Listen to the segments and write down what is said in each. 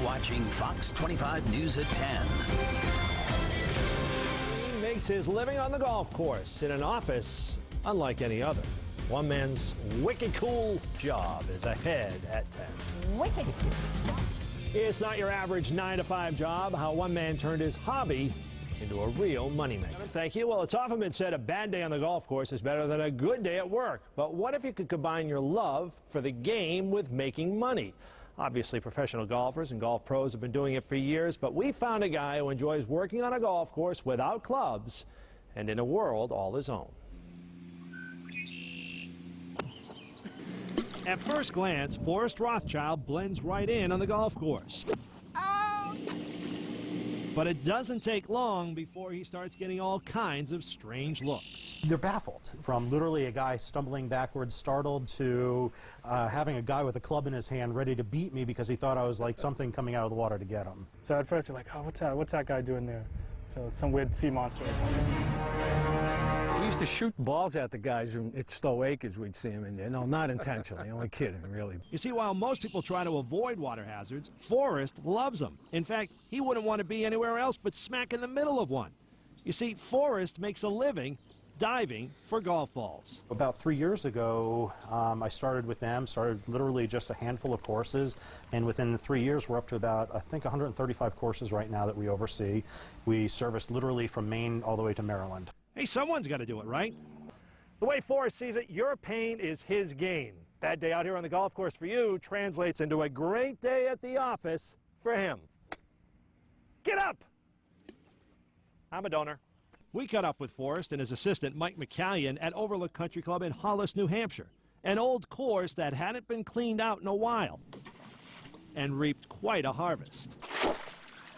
watching Fox 25 News at 10. He makes his living on the golf course in an office unlike any other. One man's wicked cool job is ahead at 10. Wicked. It's not your average 9-to-5 job. How one man turned his hobby into a real moneymaker. Thank you. Well, it's often been said a bad day on the golf course is better than a good day at work. But what if you could combine your love for the game with making money? Obviously, professional golfers and golf pros have been doing it for years, but we found a guy who enjoys working on a golf course without clubs and in a world all his own. At first glance, Forest Rothchild blends right in on the golf course. Oh. But it doesn't take long before he starts getting all kinds of strange looks. They're baffled, from literally a guy stumbling backwards, startled, to having a guy with a club in his hand ready to beat me because he thought I was like something coming out of the water to get him. So at first they're like, oh, what's that guy doing there? So it's some weird sea monster or something. We used to shoot balls at the guys at Stowe Acres. We'd see them in there. No, not intentionally, only kidding, really. You see, while most people try to avoid water hazards, Forrest loves them. In fact, he wouldn't want to be anywhere else but smack in the middle of one. You see, Forrest makes a living diving for golf balls. About 3 years ago, I started with them, started literally just a handful of courses, and within 3 years we're up to about, I think, 135 courses right now that we oversee. We service literally from Maine all the way to Maryland. Hey, someone's got to do it, right? The way Forrest sees it, your pain is his gain. Bad day out here on the golf course for you translates into a great day at the office for him. Get up! I'm a donor. We caught up with Forrest and his assistant, Mike McCallion, at Overlook Country Club in Hollis, New Hampshire, an old course that hadn't been cleaned out in a while and reaped quite a harvest.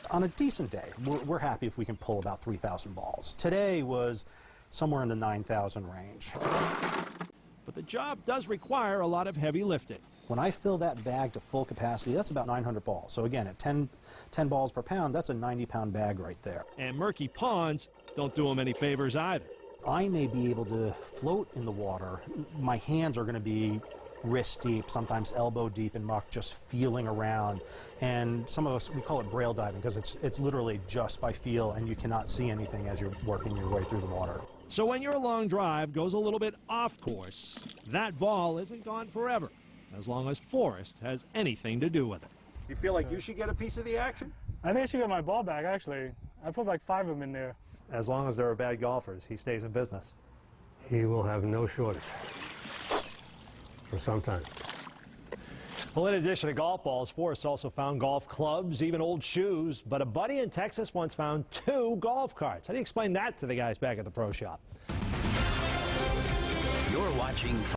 On a decent day, we're happy if we can pull about 3,000 balls. Today was somewhere in the 9,000 range. But the job does require a lot of heavy lifting. When I fill that bag to full capacity, that's about 900 balls. So again, at 10 balls per pound, that's a 90-pound bag right there. And murky ponds don't do him any favors either. I may be able to float in the water. My hands are going to be wrist deep, sometimes elbow deep in muck, just feeling around. And some of us, we call it braille diving because it's literally just by feel, and you cannot see anything as you're working your way through the water. So when your long drive goes a little bit off course, that ball isn't gone forever, as long as Forrest has anything to do with it. You feel like you should get a piece of the action? I think I should get my ball back, actually. I put like 5 of them in there. As long as there are bad golfers, he stays in business. He will have no shortage for some time. Well, in addition to golf balls, Forrest also found golf clubs, even old shoes. But a buddy in Texas once found 2 golf carts. How do you explain that to the guys back at the pro shop? You're watching